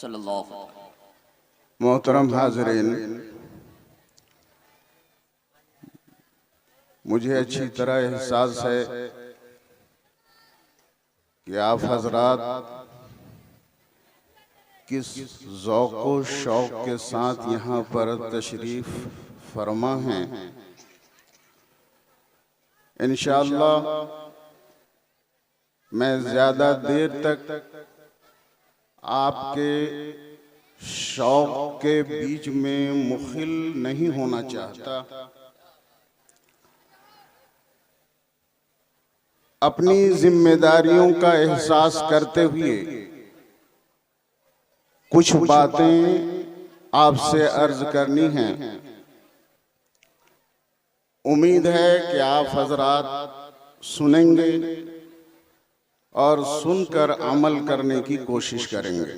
सल्लल्लाहु अलैहि मोहतरम हाज़रीन, मुझे अच्छी तरह एहसास है कि आप हजरात किस ज़ौक़ व शौक़ के साथ यहाँ पर तशरीफ़ फरमा हैं। इंशाअल्लाह मैं ज़्यादा देर तक आपके शौक़ के बीच में मुखिल नहीं होना चाहता। अपनी जिम्मेदारियों का एहसास करते हुए कुछ बातें आपसे अर्ज करनी हैं। उम्मीद है कि आप हजरात सुनेंगे और सुनकर अमल करने की कोशिश करेंगे।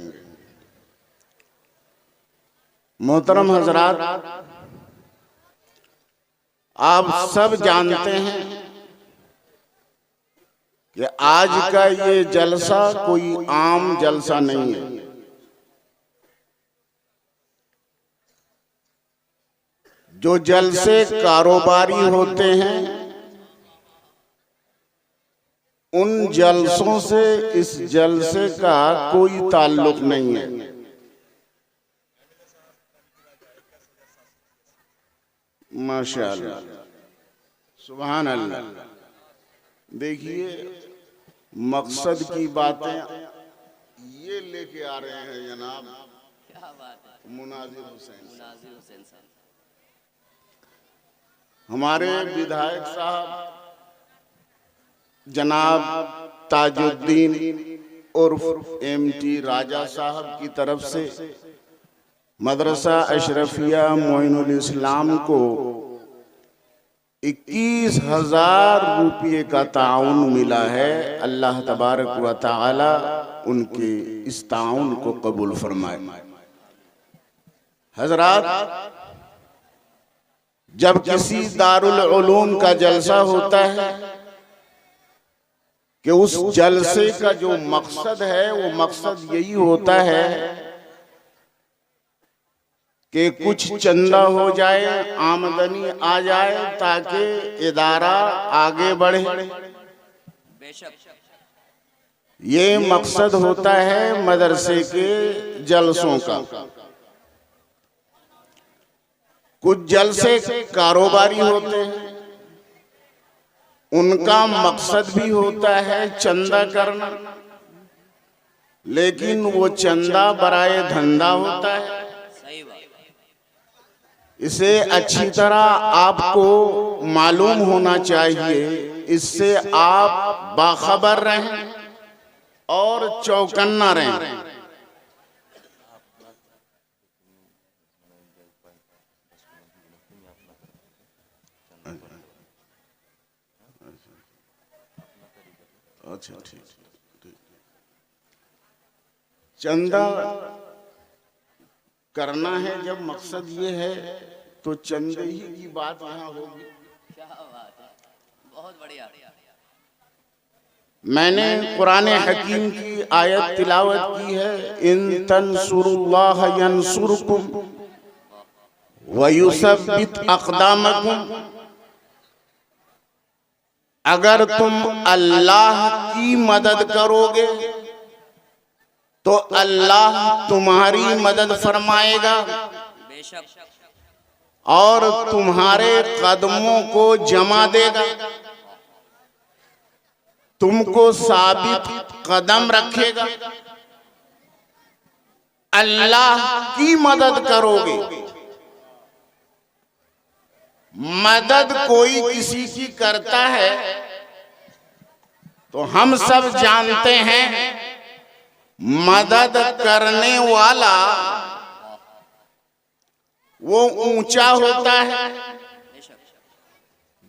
मोहतरम हजरात, आप सब जानते हैं कि आज का ये जलसा कोई आम जलसा नहीं है। जो जलसे कारोबारी होते हैं, उन जलसों से इस जलसे का कोई ताल्लुक नहीं है। माशाअल्लाह, सुभान अल्लाह। देखिए, मकसद की बातें ये लेके आ रहे हैं जनाब मुनाजिर हुसैन साहब, हमारे विधायक साहब जनाब ताजुद्दीन उर्फ एमटी राजा साहब की तरफ से मदरसा अशरफिया मोइनुल इस्लाम को 21,000 रुपये का ताउन मिला है। अल्लाह तबारक व तआला उनके इस ताउन को कबूल फरमाए। हजरात, जब किसी दारुल उलूम का जलसा होता है कि उस जलसे का जो मकसद है वो मकसद यही होता है कि कुछ चंदा हो जाए, आमदनी आ जाए ताकि इदारा आगे बढ़े। ये मकसद होता है मदरसे के जलसों का। कुछ जलसे कारोबारी होते हैं, उनका मकसद भी होता है चंदा करना, लेकिन वो चंदा बराए धंधा होता है। इसे अच्छी तरह आपको मालूम होना चाहिए, इससे आप बाखबर रहें और चौकन्ना रहें। अच्छा, ठीक। चंदा करना है जब मकसद ये है तो चंदे ही की बात यहाँ होगी। मैंने कुरान हकीम की आयत तिलावत की है, इन तंसुरुल्लाह यंसुरकुम व युसब्बित अक़दामकुम। अगर तुम अल्लाह की मदद करोगे तो अल्लाह तुम्हारी मदद फरमाएगा और तुम्हारे कदमों को जमा देगा, तुमको साबित कदम रखेगा। अल्लाह की मदद करोगे। मदद कोई किसी की करता है तो हम सब जानते हैं मदद करने वाला वो ऊंचा होता है,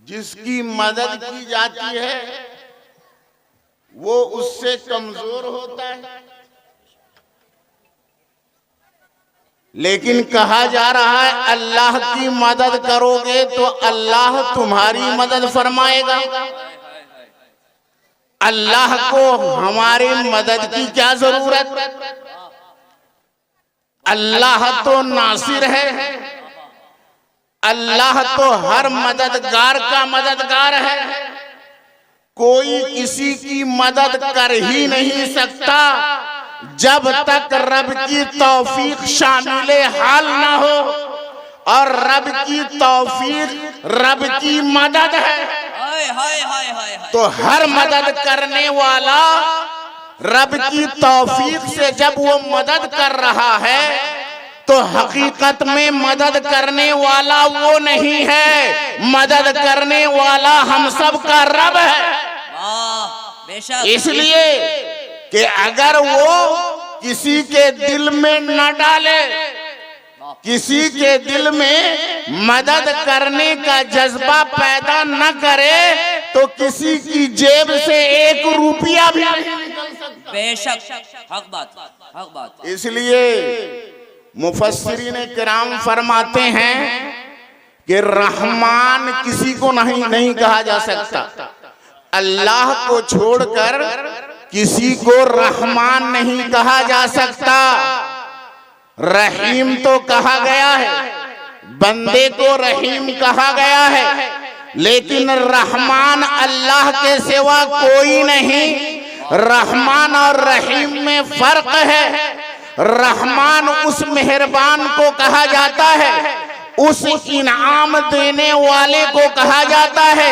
जिसकी मदद की जाती है वो उससे कमजोर होता है। लेकिन कहा जा रहा है अल्लाह की मदद करोगे तो अल्लाह तुम्हारी मदद फरमाएगा। अल्लाह को हमारी मदद की क्या जरूरत? अल्लाह तो नासिर है, अल्लाह तो हर मददगार का मददगार है। कोई किसी की मदद कर ही नहीं सकता जब तक रब की तौफीक शामिले हाल ना हो, और रब की तौफीक रब की मदद है। तो हर मदद करने वाला रब की तौफीक से जब वो मदद कर रहा है तो हकीकत में मदद करने वाला वो नहीं है, मदद करने वाला हम सब का रब है। इसलिए कि अगर वो किसी के दिल में न डाले, किसी के दिल में मदद करने का जज्बा पैदा न करे तो किसी की जेब से 1 रुपया भी नहीं निकल सकता। बेशक, हक बात, हक बात। इसलिए मुफस्सिरीन किराम फरमाते हैं कि रहमान किसी को नहीं कहा जा सकता। अल्लाह को छोड़कर किसी को रहमान नहीं कहा जा सकता। रहीम तो कहा गया है, बंदे को रहीम कहा गया है, लेकिन रहमान अल्लाह के सिवा कोई नहीं। रहमान और रहीम में फर्क है। रहमान उस मेहरबान को कहा जाता है, उस इनाम देने वाले को कहा जाता है,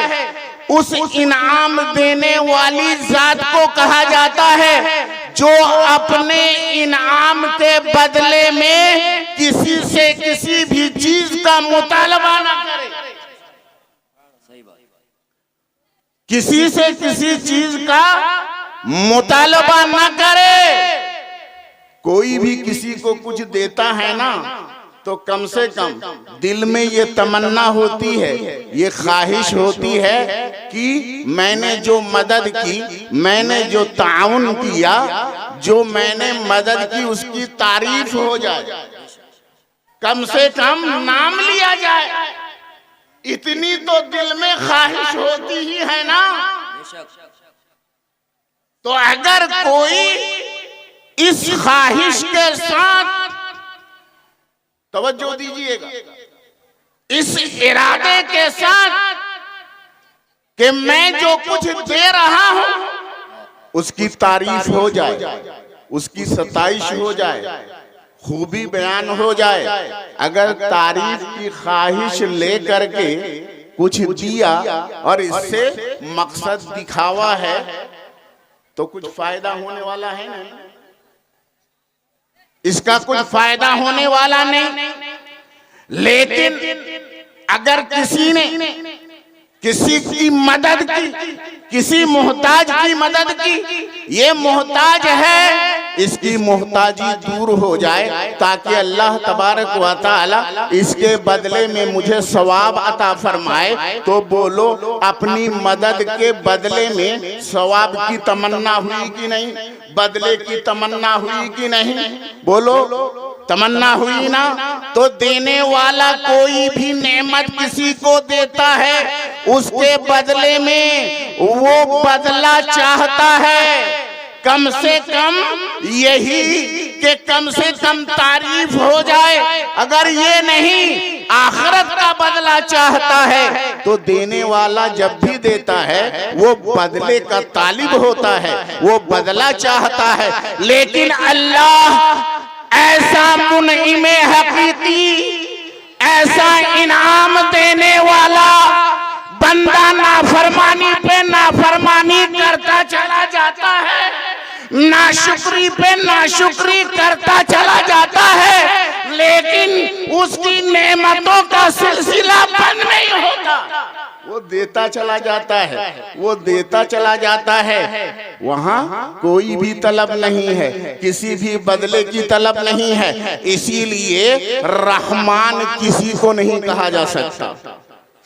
उस इनाम देने वाली जात को कहा जाता है जो अपने इनाम के बदले में किसी से किसी भी चीज का मुतालबा ना करे, किसी से किसी चीज का मुतालबा ना करे। कोई भी किसी को कुछ देता है ना तो कम से कम दिल में ये तमन्ना होती है, ये ख्वाहिश होती है कि मैंने जो मदद की, मैंने जो ताउन किया, जो मैंने मदद की उसकी तारीफ हो जाए, कम से कम नाम लिया जाए। इतनी तो दिल में ख्वाहिश होती ही है ना। तो अगर कोई इस ख्वाहिश के साथ, तवज्जो दीजिएगा, इस इरादे के साथ कि मैं जो कुछ दे रहा हूं उसकी तारीफ हो जाए, उसकी सताइश हो जाए, खूबी बयान हो जाए, अगर तारीफ की ख्वाहिश ले करके कुछ दिया और इससे मकसद दिखावा है तो कुछ फायदा होने वाला है नहीं, इसका कुछ फायदा होने वाला नहीं। लेकिन अगर किसी ने किसी की मदद की, किसी मोहताज की मदद की, ये मोहताज है, इसकी मोहताजी दूर हो जाए ताकि अल्लाह तबारक व तआला इसके बदले में मुझे सवाब अता फरमाए, तो बोलो अपनी मदद के बदले में सवाब की तमन्ना हुई कि नहीं, बदले की तमन्ना हुई कि नहीं? बोलो तमन्ना हुई ना। तो देने वाला कोई भी नेमत किसी को देता है, उसके बदले में वो बदला चाहता है। कम से कम यही कि कम से कम तारीफ हो जाए। अगर ये नहीं आखिरत का बदला चाहता है, तो देने वाला जब भी देता है वो बदले का तालिब होता है, वो बदला चाहता है। लेकिन अल्लाह ऐसा मुनइमे हकीकी, ऐसा इनाम देने वाला, बंदा नाफरमानी पे नाफरमानी करता चला जाता है, नाशुक्री पे नाशुक्री करता चला जाता है, लेकिन उसकी नेमतों का सिलसिला बंद नहीं होता। वो देता चला जाता है, वो देता चला जाता है। वहां कोई भी तलब नहीं है, किसी भी बदले की तलब नहीं है। इसीलिए रहमान किसी को नहीं कहा जा सकता,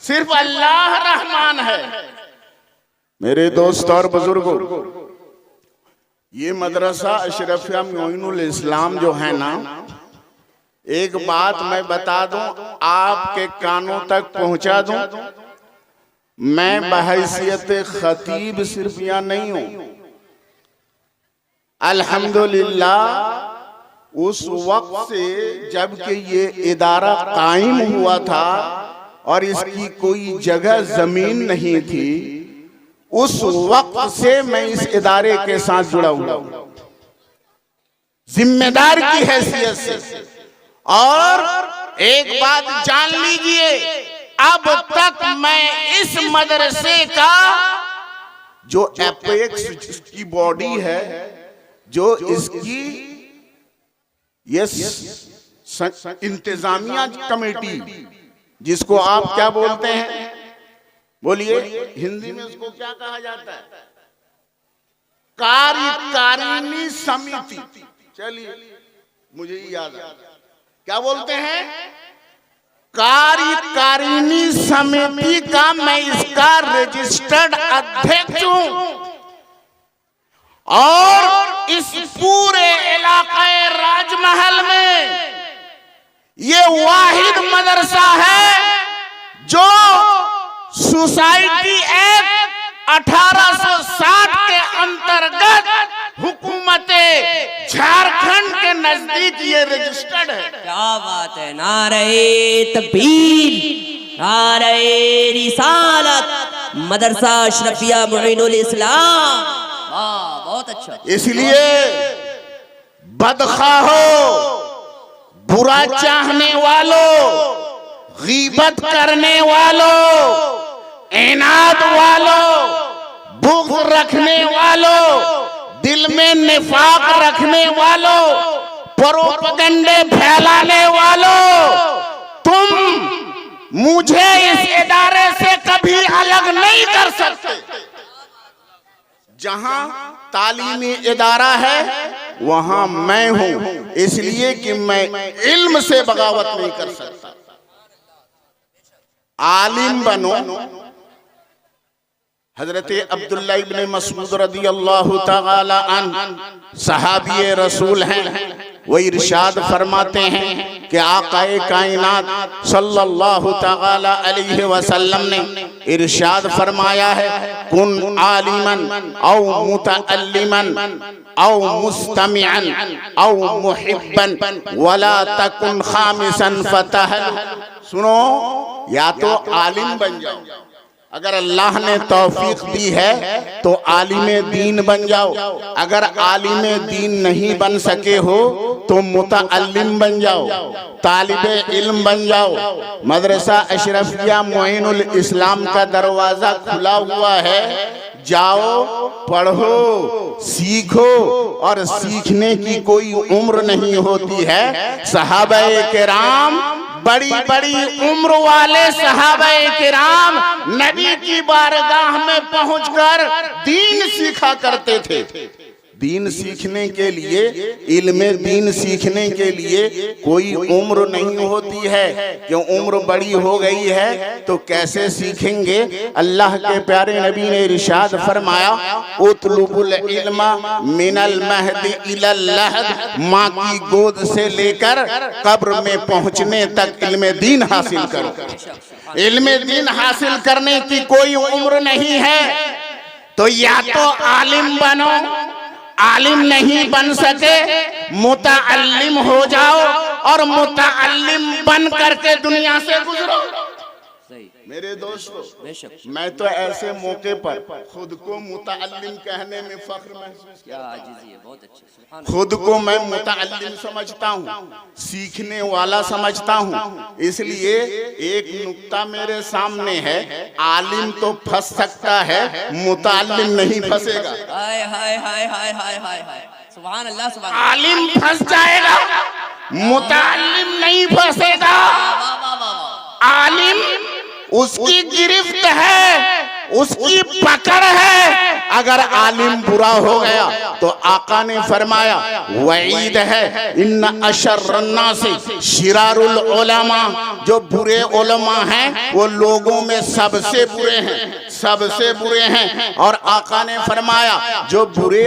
सिर्फ अल्लाह रहमान है। मेरे दोस्त और बुजुर्गों, ये मदरसा अशरफिया मोइनुल इस्लाम जो है ना, एक बात मैं बता दूं, आपके कानों तक पहुंचा दूं, मैं बहैसियत खतीब सिर्फ यहाँ नहीं हूं। अल्हम्दुलिल्लाह उस वक्त से जबकि ये इदारा कायम हुआ था और इसकी कोई जगह जमीन नहीं थी, उस वक्त से मैं इस इदारे के साथ जुड़ा हुआ हूं, जिम्मेदार की हैसियत से। और एक बात जान लीजिए, अब तक मैं इस मदरसे का जो एपेक्स की बॉडी है, जो इसकी ये इंतजामिया कमेटी, जिसको आप क्या बोलते हैं, बोलिए हिंदी में उसको क्या कहा जाता है, कार्यकारिणी समिति। चलिए मुझे याद है, क्या बोलते हैं, कार्यकारिणी समिति का मैं इसका रजिस्टर्ड अध्यक्ष हूं। और इस पूरे इलाके राजमहल में ये वाहिद मदरसा है जो सोसाइटी एक्ट 1860 के अंतर्गत हुकूमत झारखंड के नजदीक ये रजिस्टर्ड है। क्या बात है, नारे तकबीर, नारे रिसालत, मदरसा अशरफिया मोइनुल इस्लाम। वाह, बहुत अच्छा। इसलिए बदखाहो, बुरा चाहने वालों, गीबत करने वालों, इनाद वालों, बुग़्ज़ रखने वालों, दिल में निफाक रखने वालों, प्रोपगंडे फैलाने वालों, तुम मुझे इस इदारे से कभी अलग नहीं कर सकते। जहां तालीमी इदारा है वहां मैं हूं, इसलिए कि मैं इल्म से बगावत नहीं कर सकता। आलिम बनो। हजरत अब्दुल्ला इब्न मसऊद रदियल्लाहु तआला अन्हु सहाबी रसूल हैं, वो इरशाद फरमाते हैं कि आकाए कायनात सल्लल्लाहु तआला अलैहि वसल्लम ने इरशाद फरमाया है, कुन आलिमन औ मुतअल्लिमन औ मुस्तमिअन औ मुहिब्बन वला तकुन खामिसन फतहल। सुनो, या तो आलिम बन जाओ, अगर अल्लाह ने तौफीक दी है तो आलिमे दीन बन जाओ। अगर आलिमे दीन नहीं बन सके हो तो मुतअल्लिम बन जाओ, तालिबे इल्म बन जाओ। मदरसा अशरफिया मोइनुल इस्लाम का दरवाजा खुला हुआ है, जाओ, पढ़ो, सीखो। और सीखने की कोई उम्र नहीं होती है। सहाबाए किराम, बड़ी बड़ी उम्र वाले सहाबाए किराम नबी की बारगाह में पहुंचकर दीन सीखा करते थे। दीन सीखने के लिए, इल्म दीन सीखने के लिए कोई उम्र नहीं होती है। क्यों उम्र बड़ी हो गई है तो कैसे सीखेंगे। अल्लाह के प्यारे नबी ने इरशाद फरमाया, उतलुबुल इल्मा मिनल महदी इलल लहद, माँ की गोद से लेकर कब्र में पहुंचने तक इल्म दीन हासिल करो। इल्म दीन हासिल करने की कोई उम्र नहीं है। तो या तो आलिम बनो, आलिम नहीं बन सके मुतअल्लिम हो जाओ और मुतअल्लिम बन करके दुनिया से गुजरो। मेरे दोस्तों, मैं तो ऐसे मौके पर खुद को मुतअल्लिम कहने में फख्र महसूस करता हूं। खुद को मैं मुतअल्लिम समझता हूँ, सीखने वाला समझता हूँ। इसलिए एक नुक्ता मेरे सामने है, आलिम तो फंस सकता है, मुतअल्लिम नहीं फंसेगा। हाय हाय हाय हाय हाय हाय हाय, सुभान अल्लाह, सुभान अल्लाह। आलिम फंस जाएगा, मुतअल्लिम नहीं फंसेगा। आलिम उसकी गिरफ्त है, उसकी पकड़ है। अगर आलिम बुरा हो गया तो आका ने फरमाया, वईद है, इन्ना अशर्रन्ना से शिरारुल उलमा, जो बुरे उलमा हैं वो लोगों में सबसे बुरे हैं, सबसे बुरे हैं। और आका ने फरमाया, जो बुरे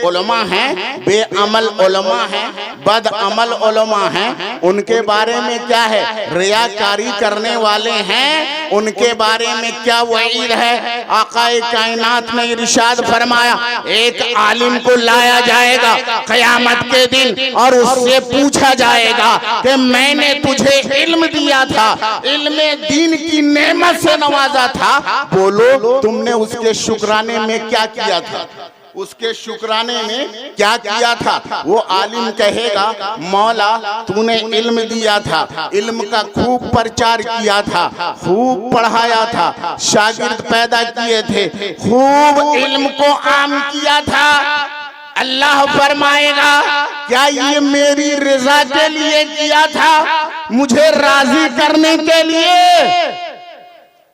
उलमा हैं, बेअमल उलमा हैं, बद अमल उलमा हैं, उनके बारे में क्या है, रियाकारी करने वाले हैं, उनके बारे में क्या वईद है। आकाए कायनात ने इरशाद फरमाया, एक आलिम को लाया जाएगा क़यामत के दिन और उससे पूछा जाएगा कि मैंने तुझे इल्म दिया था, इल्म दीन की नेमत से नवाजा था, बोलो तुमने उसके शुक्राने में क्या किया था, उसके शुक्राने में क्या किया था। वो आलिम कहेगा, मौला तूने इल्म दिया था, इल्म का खूब प्रचार किया था, खूब पढ़ाया था, शागिर्द पैदा किए थे, खूब इल्म को आम किया था। अल्लाह फरमाएगा, क्या ये मेरी रजा के लिए किया था, मुझे राजी करने के लिए।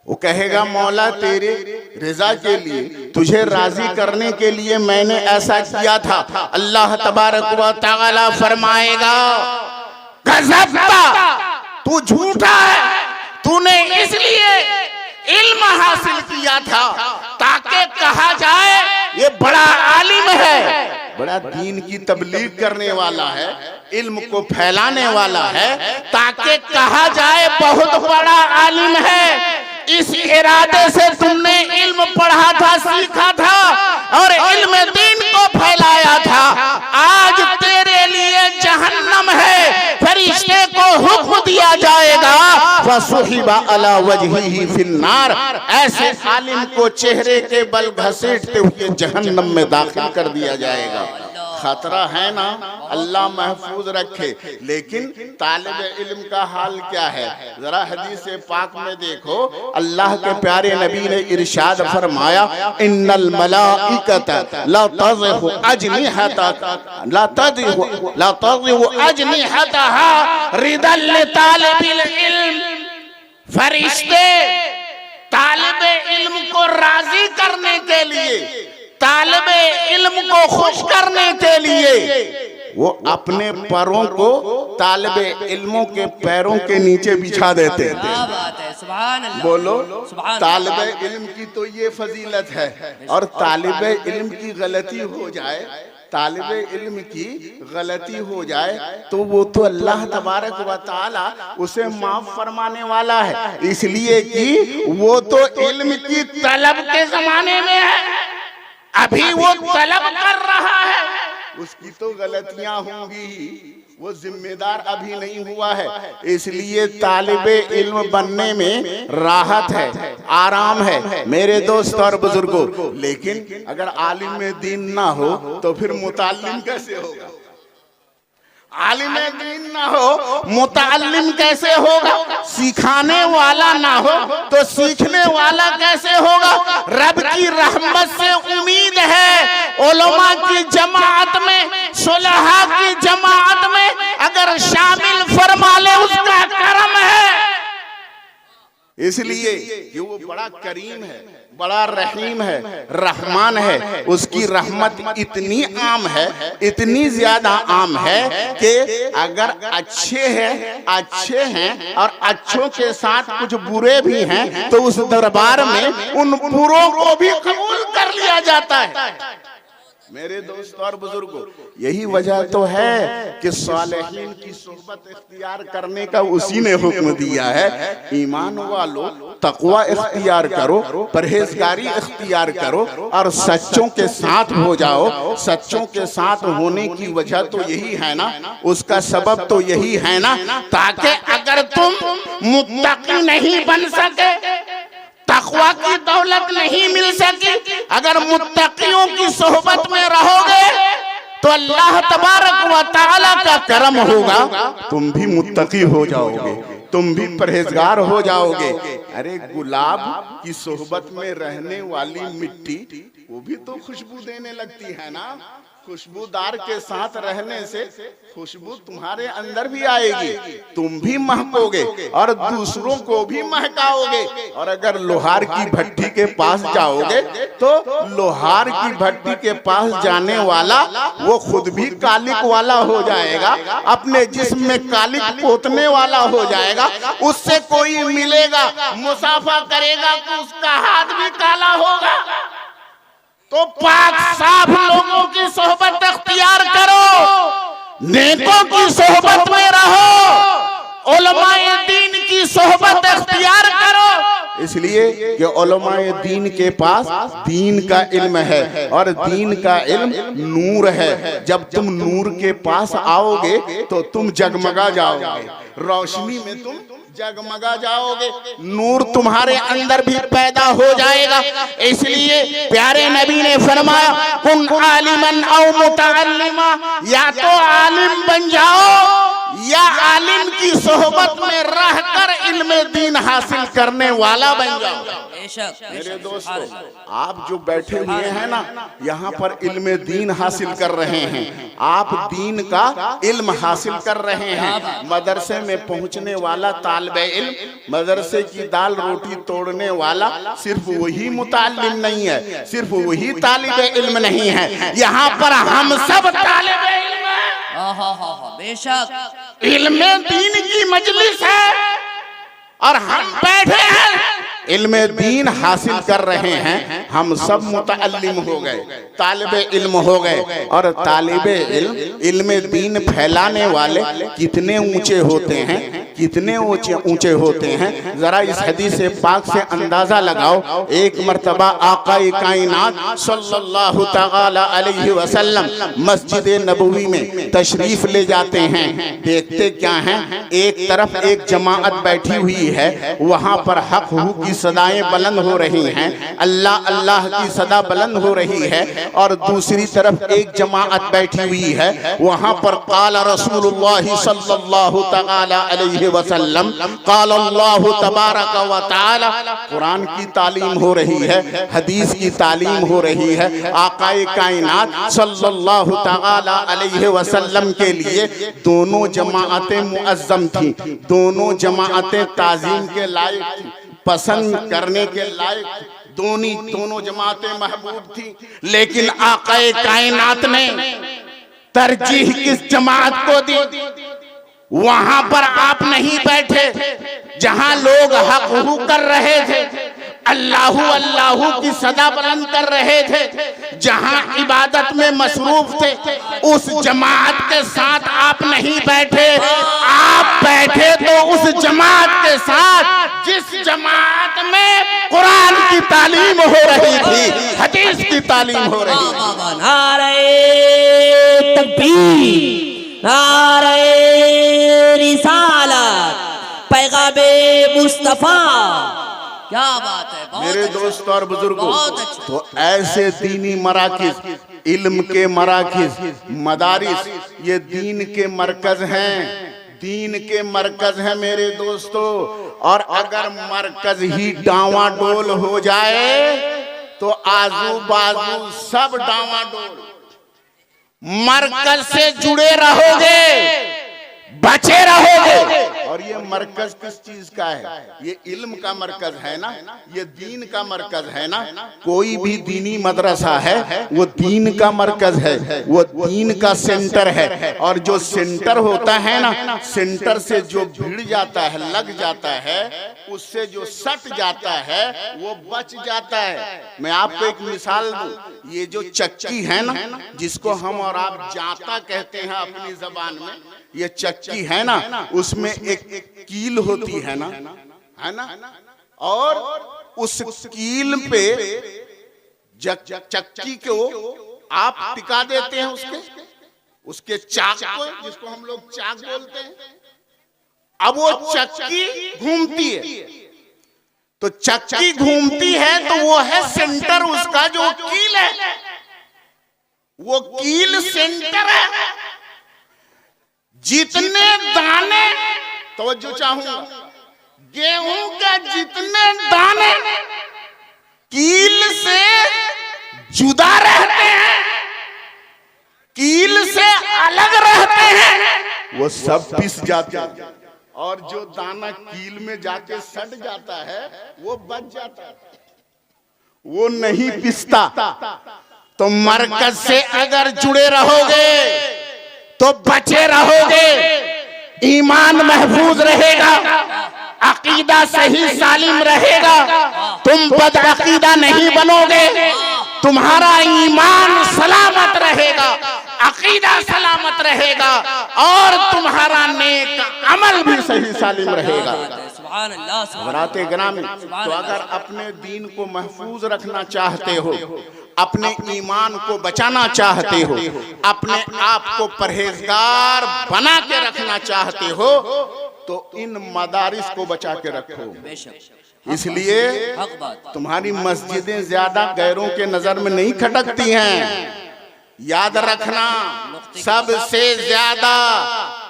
वो कहेगा, मौला तेरे रजा के लिए, तुझे राजी करने के लिए मैंने ऐसा किया था। अल्लाह तबारक व तआला फरमाएगा, गज़बता, तू झूठा है, तूने इसलिए इल्म हासिल किया था ताकि कहा जाए ये बड़ा आलिम है, बड़ा दीन की तबलीग करने वाला है, इल्म को फैलाने वाला है, ताकि कहा जाए बहुत बड़ा आलिम है। इस इरादे से तुमने इल्म पढ़ा था, सीखा था और इल्म दीन को फैलाया था। आज तेरे लिए जहन्नम है, फरिश्ते को हुक्म दिया जाएगा, फसुहिबा अला वजहिही फिन्नार, ऐसे आलिम को चेहरे के बल घसीटते हुए जहन्नम में दाखिल कर दिया जाएगा। खतरा है ना, अल्लाह महफूज रखे। लेकिन तालिब इल्म का हाल क्या है, जरा हदीस पाक में देखो। अल्लाह के प्यारे नबी ने इरशाद फरमाया, इन्नल मलाइकता ला तज़हु अजनिहतहा रिदल लितालिबिल इल्म, फरिश्ते तालिब इल्म को राजी करने के लिए, तालिबे इल्म को खुश करने के लिए वो अपने पैरों को तालिबे इल्मों के पैरों के नीचे बिछा देते हैं। क्या बात है, सुभान अल्लाह। बोलो, सुभान तालिबे इल्म की तो ये फजीलत है। और तालिबे इल्म की गलती हो जाए, तालिबे इल्म की गलती हो जाए तो वो तो अल्लाह तबारक व तआला उसे माफ फरमाने वाला है, इसलिए कि वो तो इल्म की तलब के जमाने में है, अभी वो तलब कर रहा है, उसकी तो गलतियां होंगी, वो जिम्मेदार अभी नहीं हुआ है। इसलिए तालिबे इल्म बनने में राहत है, आराम है मेरे दोस्त और बुजुर्गों। लेकिन अगर आलिम में दीन ना हो तो फिर मुताल्लिम कैसे होगा, आलिम दीन ना हो मुताल्लिम कैसे होगा, सिखाने वाला ना हो तो सीखने वाला कैसे होगा। रब की रहमत से उम्मीद है उलमा की जमात में, सुलहा की जमात में अगर शामिल फरमा ले उसका करम है। इसलिए कि वो बड़ा करीम है, बड़ा रहीम है, रहमान है। उसकी रहमत इतनी आम है, इतनी ज्यादा आम है कि अगर अच्छे हैं और अच्छों के साथ कुछ बुरे भी हैं तो उस दरबार में उन बुरों को भी कबूल कर लिया जाता है। मेरे दोस्त और बुजुर्गों, यही वजह तो है कि सालेहीन की सोहबत इख्तियार करने का उसी ने हुक्म दिया है। ईमान वालों, तकवा इख्तियार करो, परहेजगारी इख्तियार करो और सच्चों के साथ हो जाओ। सच्चों के साथ होने की वजह तो यही है ना, उसका सबब तो यही है ना, ताकि अगर तुम मुत्तकी नहीं बन सके, तकवा की दौलत नहीं मिल सकी, अगर मुत्तकियों की सोहबत में रहोगे तो अल्लाह तबारक व तआला का करम होगा, तुम भी मुत्तकी हो जाओगे, तुम भी परहेजगार हो जाओगे। अरे गुलाब की सोहबत में रहने वाली मिट्टी वो भी तो खुशबू देने लगती है ना। खुशबूदार के साथ रहने से खुशबू तुम्हारे अंदर भी आएगी, तुम भी महकोगे और दूसरों को भी महकाओगे। और अगर लोहार की भट्टी के पास जाओगे तो लोहार की भट्टी के पास जाने वाला वो खुद भी कालिक वाला हो जाएगा, अपने जिस्म में कालिक पोतने वाला हो जाएगा। उससे कोई मिलेगा, मुसाफा करेगा तो उसका हाथ भी काला होगा। तो पाक साफ लोगों की सोहबत अख्तियार करो, नेकों की सोहबत में रहो, उलमाए दीन की सोहबत अख्तियार करो। इसलिए कि उलमाए दीन के पास दीन का इल्म है और दीन का इल्म नूर है। जब तुम नूर के पास आओगे तो तुम जगमगा जाओगे, रोशनी में तुम जगमगा जाओगे, नूर तुम्हारे अंदर भी पैदा हो जाएगा। इसलिए प्यारे नबी ने फरमाया, कुन आलिमन औ मुतअल्लिमा, या तो आलिम बन जाओ या आलिम की सोहबत में रहकर इल्म दीन हासिल करने वाला बन जाओ। मेरे दोस्तों, आप जो बैठे हुए हैं ना, यहाँ पर इल्म दीन हासिल कर रहे हैं, आप दीन का इल्म हासिल कर रहे हैं। मदरसे में पहुँचने वाला तालिबे इल्म, मदरसे की दाल रोटी तोड़ने वाला सिर्फ वही मुताल्लिम नहीं है, सिर्फ वही तालिबे इल्म नहीं है। यहाँ पर हम सब तालिबे इल्म हैं। बेशक इल्म दीन की मजलिस है और हम बैठे हैं, इल्म दीन हासिल कर रहे हैं। हम सब मुतअल्लिम हो गए, तालिबे इल्म हो गए। और तालिबे इल्म, इल्म दीन फैलाने वाले कितने ऊंचे होते हैं, कितने ऊंचे होते हैं। जरा इस हदीस पाक से अंदाजा लगाओ। एक मर्तबा आकाए कायनात सल्लल्लाहु तआला अलैहि वसल्लम मस्जिद नबवी में तशरीफ ले जाते हैं। देखते क्या हैं, एक तरफ एक जमाअत बैठी हुई है, वहां पर हक हुकूक की सदाएं बुलंद हो रही हैं, अल्लाह अल्लाह की सदा बुलंद हो रही है। और दूसरी तरफ एक जमाअत बैठी हुई है, वहां पर काला रसूलुल्लाह सल्लल्लाहु तआला अलैहि वसल्लम, काला अल्लाह तबारक व तआला। कुरान की तालीम हो रही है, हदीस की तालीम हो रही है। आकाए कायनात सल्लल्लाहु तआला अलैहि वसल्लम के लिए दोनों जमाअतें मुअज्जम थी, दोनों जमाअतें ताजीम के लायक थी, पसंद करने के लायक थी। दोनों जमातें महबूब थी। लेकिन आकाए कायनात ने तरजीह किस जमात को दी? वहां पर आप नहीं बैठे जहां लोग हक हू कर रहे थे, अल्लाहू अल्लाहू की सदा बुलंद कर रहे थे, जहां इबादत में मसरूफ थे। उस जमात के साथ आप नहीं बैठे, आप बैठे तो उस जमात के साथ जिस जमात में कुरान की तालीम हो रही थी, हदीस की तालीम हो रही थी। नारे तकबीर, नारे रिसालत, पैगामे मुस्तफा। क्या बात है मेरे दोस्त और बुजुर्गों। अच्छा। तो ऐसे दीनी मराकिज, इल्म के मराकिज, मदारिस, ये दीन के मरकज हैं, दीन के मरकज हैं मेरे दोस्तों। और अगर मरकज ही डावाडोल हो जाए तो आजू बाजू सब डावाडोल। मरकज से जुड़े रहोगे, बचे रहोगे। और ये मरकज किस चीज का है? ये इल्म का मरकज है ना, ये दीन का मरकज है ना। कोई भी दीनी मदरसा है वो दीन का मरकज है, वो दीन का सेंटर है। और जो सेंटर होता है ना, सेंटर से जो भिड़ जाता है, लग जाता है, उससे जो सट जाता है वो बच जाता है। मैं आपको एक मिसाल दूं, ये जो चक्की है ना, जिसको हम और आप जाता कहते हैं अपनी जबान में, ये चक्की है ना, उसमें एक कील होती है ना, है ना, और उस कील पे चक्की को आप टिका देते हैं, उसके चाक को, जिसको हम लोग चाक बोलते हैं। अब वो चक्की घूमती है, तो चक्की घूमती है तो वो है सेंटर, उसका जो कील है वो कील सेंटर है। जितने दाने, तवज्जो चाहूंगा, गेहूं के जितने दाने कील से जुदा रहते हैं, कील से अलग रहते हैं, वो सब पिस जाते हैं। और जो दाना कील में जाके सट जाता है वो बच जाता है, वो नहीं पिसता। तो मरकज से अगर जुड़े रहोगे तो बचे रहोगे, ईमान महफूज रहेगा, अकीदा सही सालिम रहेगा, तुम बदअकीदा नहीं बनोगे, तुम्हारा ईमान सलामत रहेगा, अकीदा सलामत रहेगा, और तुम्हारा नेक अमल भी सही सालिम रहेगा। हज़रात गिरामी, तो अगर अपने दीन को महफूज रखना चाहते हो, अपने ईमान को बचाना चाहते हो, अपने आप को परहेजगार बना के रखना चाहते हो, तो इन मदारिस को बचा के रखो। इसलिए तुम्हारी मस्जिदें ज्यादा गैरों के नजर में नहीं खटकती हैं। याद रखना, सबसे ज्यादा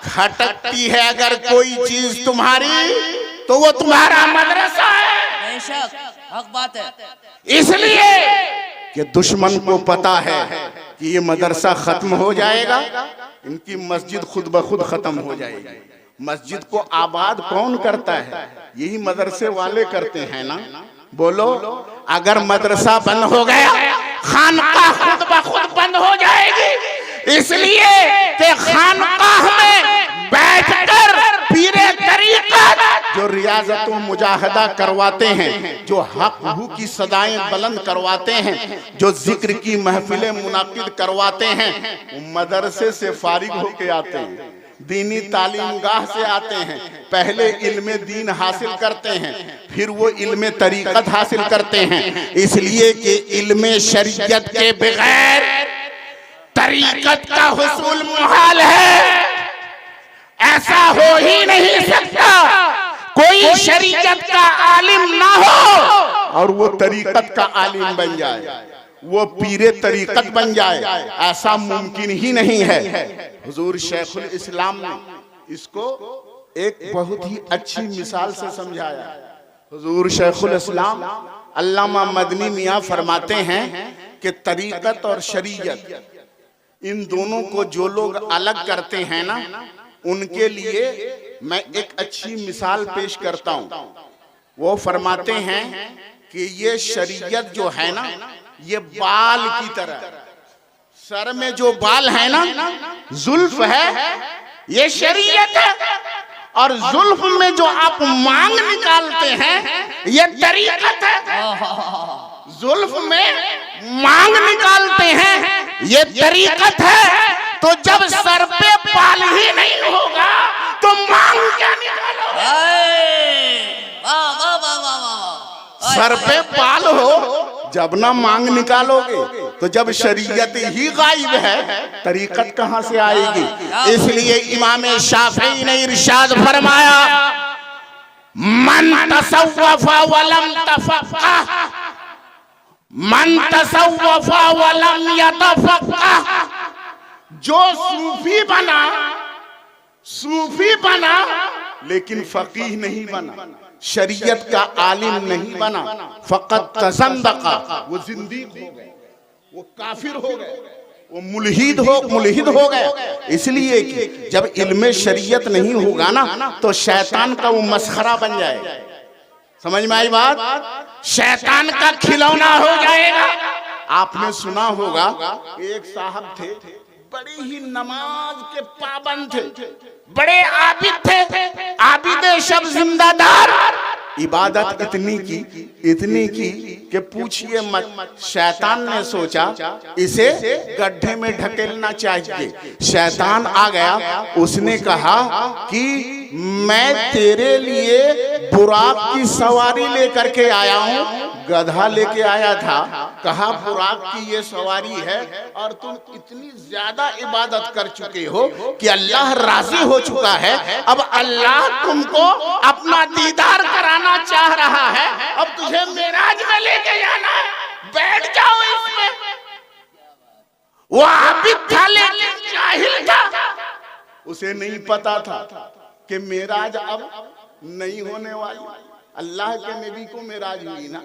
खटकती है अगर कोई चीज तुम्हारी, तो वो तुम्हारा मदरसा है। बेशक हक बात है। इसलिए कि दुश्मन को पता है कि ये मदरसा खत्म हो जाएगा, इनकी मस्जिद खुद ब खुद खत्म हो जाएगी। मस्जिद को आबाद कौन करता है? यही मदरसे वाले करते हैं ना। बोलो, अगर मदरसा बंद हो गया, खानकाह खुद ब खुद बंद हो जाएगी। इसलिए कि खानकाह में बैठकर पीरे तरीक़त जो रियाजत व मुजाहदा करवाते हैं, जो हक हू की सदाएं बुलंद करवाते हैं, जो जिक्र की महफिलें मुनाकिद करवाते हैं, वो मदरसे से फारिग होके आते हैं, दीनी तालीमगाह से आते हैं। पहले इल्मे दीन हासिल करते हैं, फिर वो इल्मे तरीक़त हासिल करते हैं। इसलिए कि इल्मे शरीयत के बगैर तरीक़त का हुसूल मुहाल है, ऐसा हो ही नहीं सकता। कोई शरीयत का आलिम ना हो और वो तरीक़त का आलिम बन जाए, वो पीरे तरीक़त बन जाए, ऐसा मुमकिन ही नहीं है। हुजूर शेखुल इस्लाम ने इसको एक बहुत ही अच्छी मिसाल से समझाया। हुजूर शेखुल इस्लाम अल्लामा मदनी मियाँ फरमाते हैं कि तरीक़त और शरीयत, इन दोनों को जो लोग अलग करते हैं ना, उनके लिए मैं एक अच्छी मिसाल पेश करता हूं। वो फरमाते हैं कि ये शरीयत जो है ना, ये बाल की तरह, सर में जो बाल है ना, जुल्फ है, ये शरीयत है। और जुल्फ में जो आप मांग निकालते हैं, ये तरीक़त है। जुल्फ में मांग निकालते हैं, ये तरीक़त है। तो जब सर पे बाल ही नहीं होगा तो मांग क्या निकालोगे? सर पे बाल हो जब ना मांग निकालोगे, तो जब शरीयत ही गायब है, तरीक़त कहां से आएगी? इसलिए इमाम शाफी ने इरशाद फरमाया, मन तसव्वफ़ वलम तफ़क़्क़ह, मन तसव्वफ़ वलम यतफ़क़्क़ह। जो सूफी बना लेकिन फकीह नहीं बना, शरीयत का आलिम नहीं बना, फकत तज़ंदक़ा, वो जिंदीक हो गए, वो काफिर हो गए, वो मुल्हिद हो गया। इसलिए कि जब इल्म शरीयत नहीं होगा ना तो शैतान का वो मसखरा बन जाएगा। समझ में आई बात? शैतान का खिलौना हो जाएगा। आपने सुना होगा एक साहब थे, बड़े ही नमाज के पाबंद थे, बड़े आबिद थे, आबिद शब जिंदादार। इबादत इतनी की कि पूछिए मत। शैतान ने सोचा इसे गड्ढे में ढकेलना चाहिए। शैतान आ गया, उसने कहा कि मैं तेरे लिए बुराक की सवारी लेकर के आया हूँ। गधा लेके आया था, कहा बुराक की ये सवारी है और तुम इतनी ज्यादा इबादत कर चुके हो कि अल्लाह राजी हो चुका है। अब अल्लाह तुमको अपना दीदार कराना चाह रहा है, अब तुझे मेराज में लेके जाना है, बैठ जाओ इसमें। वो आबिद था लेकिन जाहिल था, उसे नहीं पता था कि मेराज अब नहीं होने वाली। अल्लाह के नबी को मेराज हुई ना,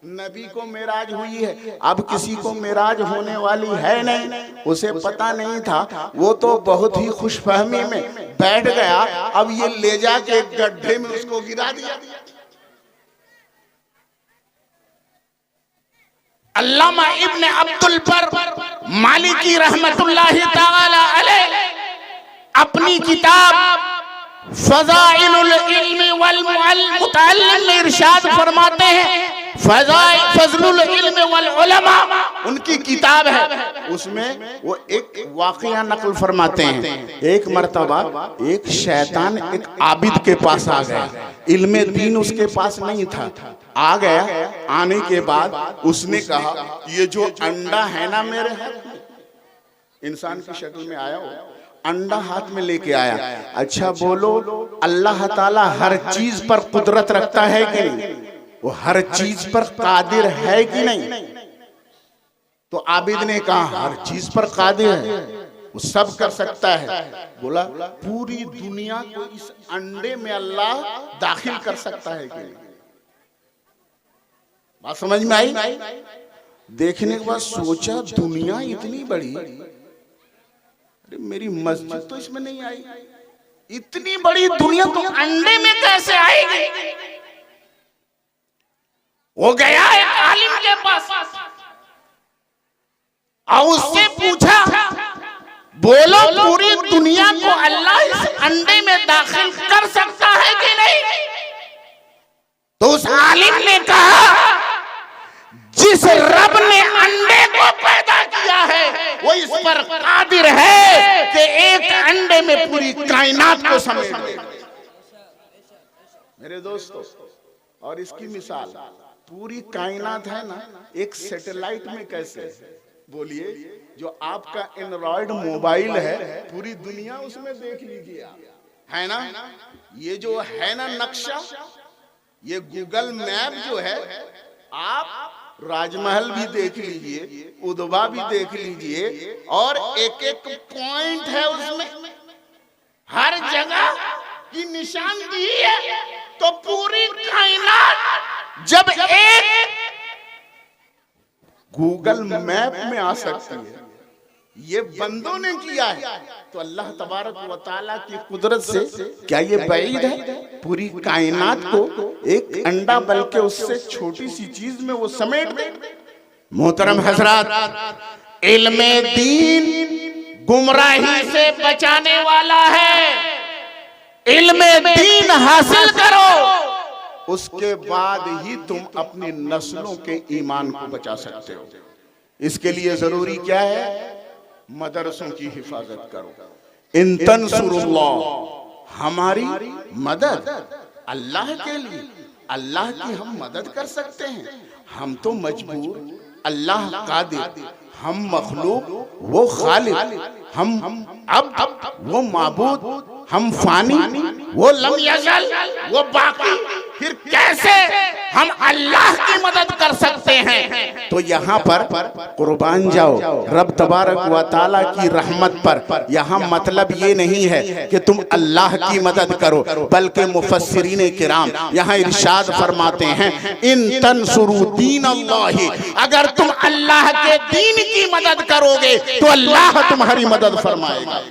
नबी को मेराज हुई है, अब किसी को मेराज होने वाली है नहीं। उसे पता नहीं था, वो तो बहुत ही खुशफहमी में बैठ गया। अब ये ले जाके एक गड्ढे में उसको गिरा दिया। अल्लामा इब्न अब्दुल बर मालिकी रहमतुल्लाहि ताला अलैह अपनी किताब फज़ाइलुल इल्म वल मुतअल्लिम में इरशाद फरमाते हैं, फज़लुल इल्म वल उलमा उनकी किताब है, उसमें वो एक वाक़या नकल फरमाते हैं। एक मर्तबा एक शैतान एक आबिद के पास आ गया, इल्म दीन उसके पास नहीं था। आ गया, आने के बाद उसने कहा ये जो अंडा है ना मेरे हाथ में, इंसान की शक्ल में आया हो, अंडा हाथ में लेके आया। अच्छा बोलो, अल्लाह ताला हर चीज पर कुदरत रखता है कि नहीं? वो हर चीज पर कादिर है कि नहीं? तो आबिद ने कहा हर चीज पर कादिर है, वो सब कर सकता है। बोला पूरी दुनिया को इस अंडे में अल्लाह दाखिल कर सकता है कि नहीं? बात समझ में आई? देखने के बाद सोचा दुनिया इतनी बड़ी, मेरी मस्जिद तो इसमें नहीं आई, इतनी बड़ी दुनिया तो अंडे में कैसे आएगी? वो गया एक आलिम के पास और उससे पूछा, बोलो पूरी दुनिया को अल्लाह इस अंडे में दाखिल कर सकता है कि नहीं? तो उस आलिम ने कहा जिस रब ने अंडे को पैदा किया है वो इस पर कादिर है कि एक अंडे में पूरी कायनात को समेट दे। मेरे दोस्तों, और इसकी मिसाल पूरी कायनात है ना, एक सैटेलाइट में कैसे? बोलिए, जो आपका एंड्रॉइड मोबाइल है पूरी दुनिया उसमें देख लीजिए, है ना? ये जो है ना नक्शा, ये गूगल मैप जो है, आप राजमहल भी देख लीजिए, उदवा भी देख लीजिए, और एक एक पॉइंट है उसमें, हर जगह की निशानदेही है। तो पूरी कायनात जब एक गूगल मैप में आ सकती है, ये बंदों ने किया है, तो अल्लाह तबारक व तआला की कुदरत से क्या ये बैईद है? पूरी कायनात को एक अंडा बल्कि उससे छोटी सी चीज में वो समेट दे। मोहतरम हजरात, इल्मे दीन गुमराही से बचाने वाला है। इल्मे दीन हासिल करो, उसके बाद ही तुम अपनी नस्लों के ईमान को बचा सकते हो। इसके लिए जरूरी क्या है? मदरसों की हिफाजत करो। इन तंसुरुल्लाह, हमारी मदद अल्लाह के लिए, अल्लाह की हम मदद कर सकते हैं। हम तो मजबूर, अल्लाह कादिर, हम मखलूक, वो खालिक, हम अब वो माबूद, हम फानी, वो लम यज़ल, वो बाकी। फिर कैसे हम अल्लाह की मदद कर सकते हैं? तो यहाँ पर कुर्बान जाओ रब तबारक व तआला की रहमत पर। यहाँ मतलब ये नहीं है कि तुम अल्लाह की मदद करो, बल्कि मुफस्सिरीन किराम यहाँ इरशाद फरमाते हैं इन तंसुरू दीन अल्लाह, अगर तुम अल्लाह के दीन की मदद करोगे तो अल्लाह तुम्हारी मदद फरमाएगा।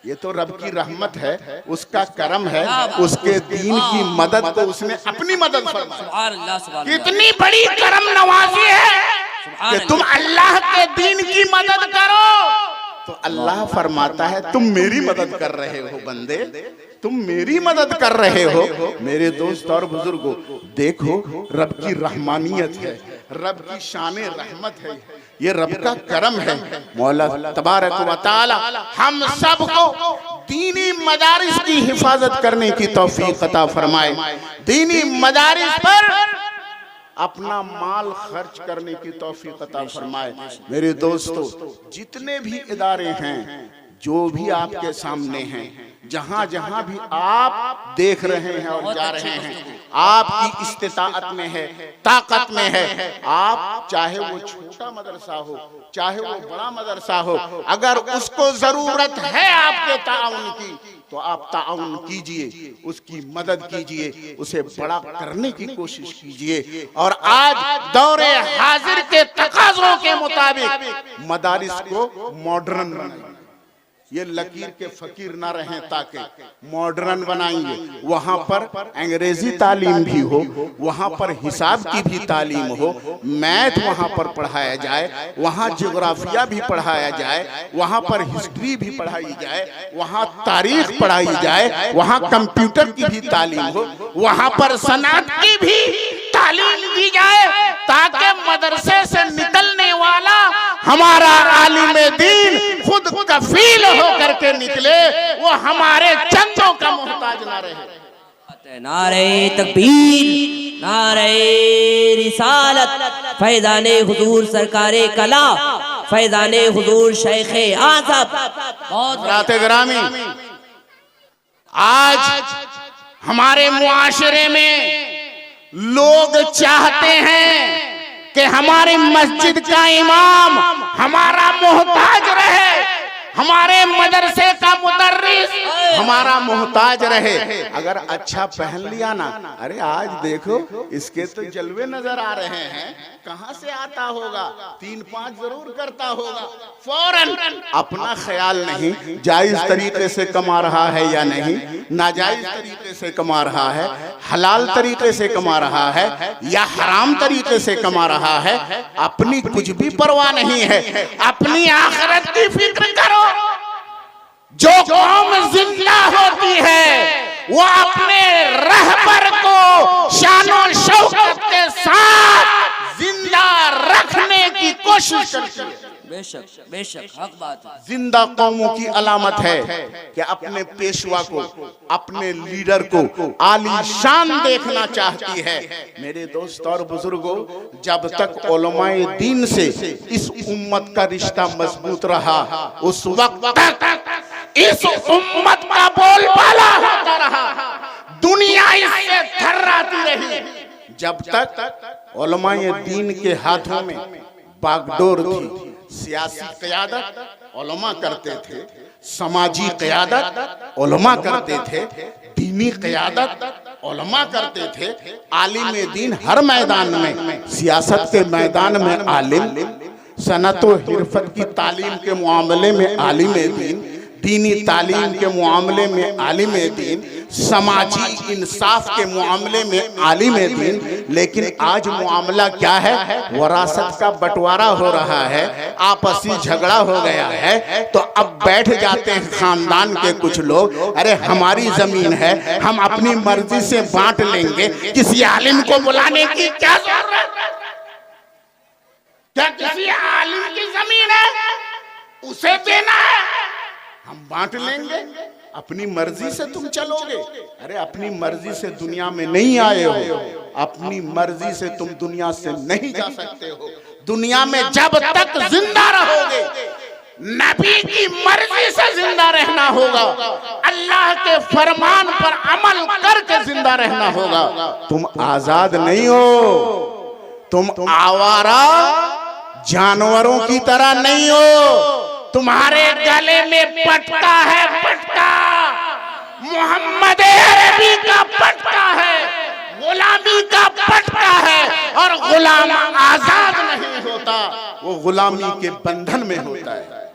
ये तो रब की रहमत है, उसका करम है, उसके दीन की मदद को उसने अपनी मदद फरमाई। कितनी बड़ी करम नवाजी है कि तुम अल्लाह के दीन की मदद करो तो अल्लाह फरमाता है तुम मेरी मदद कर रहे हो बंदे, तुम मेरी मदद कर रहे हो। मेरे दोस्त और बुजुर्गों, देखो रब की रहमानियत है, रब की शान रहमत है, ये रब का करम है। मौला तबारक व तआला हम सबको दीनी मदारिस की हिफाजत करने की तौफीक अता फरमाए, दीनी मदारिस पर अपना माल खर्च करने की तौफीक अता फरमाए। मेरे दोस्तों, जितने भी इदारे हैं, जो भी आपके सामने हैं, जहां जहां भी आप देख रहे हैं और जा रहे हैं, आपकी इस्तिताअत में है, ताकत में है, आप चाहे वो छोटा मदरसा हो, चाहे वो बड़ा मदरसा हो, अगर उसको जरूरत है आपके ताउन की तो आप ताउन कीजिए, उसकी मदद कीजिए, उसे बड़ा करने की कोशिश कीजिए। और आज दौरे हाजिर के तकाज़ों के मुताबिक मदारिस को मॉडर्न बनाइए, ये लकीर के फकीर ना रहें, ताकि मॉडर्न बनाएंगे। वहां पर अंग्रेजी तालीम भी हो, वहां पर हिसाब की भी तालीम हो, मैथ वहां पर पढ़ाया जाए, वहां ज्योग्राफिया भी पढ़ाया जाए, वहां पर हिस्ट्री भी पढ़ाई जाए, वहां तारीख पढ़ाई जाए, वहां कंप्यूटर की भी तालीम हो, वहां पर सनअत की भी तालीम दी जाए, ताकि मदरसे से निकलने वाला हमारा आलिम दीन खुद कफील होकर के निकले, वो हमारे चंदों का मोहताज ना रहे। नारे तकबीर, नारे रिसालत, फैज़ाने हुजूर सरकारे कला, फैज़ाने हुजूर शेखे आज़म। बहुत ग्रामी, आज हमारे मुआशरे में लोग चाहते हैं कि हमारी मस्जिद का इमाम हमारा मोहताज रहे, हमारे मदरसे का मुदर्रिस हमारा मोहताज रहे। अगर अच्छा पहन लिया ना, अरे आज देखो इसके तो जलवे नजर आ रहे हैं, कहां से आता होगा, 3-5 जरूर करता होगा, फौरन अपना ख्याल नहीं, जायज तरीके से कमा रहा है या नहीं, नाजायज तरीके से कमा रहा है, हलाल तरीके से कमा रहा है या हराम तरीके से कमा रहा है, अपनी कुछ भी परवाह नहीं है। अपनी आखिरत की फिक्र करो। जो कौम जिंदा होती है वो अपने रहबर को शानो शौकत के साथ जिंदा रखने की कोशिश करती है। बेशक बेशक, हक बात है। जिंदा कौमों की अलामत है कि अपने पेशवा को, अपने लीडर को आलीशान देखना चाहती है। मेरे दोस्त और बुजुर्गों, जब तक उलमाए दीन से इस उम्मत का रिश्ता मजबूत रहा, उस वक्त तक इस उम्मत का बोलबाला होता रहा, दुनिया इससे थर्राती रही। जब तक उलमाए दीन के हाथों में बागडोर थी, सियासी क़यादत उलमा करते थे, समाजी क़यादत उलमा करते थे, दीनी क़यादत उलमा करते थे, आलिम दीन हर मैदान में, सियासत के मैदान में आलिम, सनत व हिरफत की तालीम के मामले में आलिम दीन, दीनी तालीम के मामले में आलिम दीन, समाजी इंसाफ के मामले में आलिम दीन। लेकिन आज मामला क्या है, वरासत का बंटवारा हो रहा है, आपसी झगड़ा हो गया है। तो अब बैठ जाते हैं खानदान के कुछ लोग, अरे हमारी जमीन है, हम अपनी मर्जी से बांट लेंगे, किसी आलिम को बुलाने की क्या जरूरत है? क्या किसी आलिम की जमीन है, उसे देना है, हम बांट लेंगे, अपनी मर्जी से तुम चलोगे? अरे अपनी मर्जी से दुनिया में नहीं आए हो, अपनी मर्जी से तुम दुनिया से नहीं जा सकते हो। दुनिया में जब तक जिंदा रहोगे, नबी की मर्जी से जिंदा रहना होगा, अल्लाह के फरमान पर अमल करके जिंदा रहना होगा। तुम आजाद नहीं हो, तुम आवारा जानवरों की तरह नहीं हो। तुम्हारे गले में पटका है, पटका मोहम्मद अरबी का पटका है, गुलामी का पटका है, और गुलाम आजाद नहीं होता, वो गुलामी के बंधन में होता है।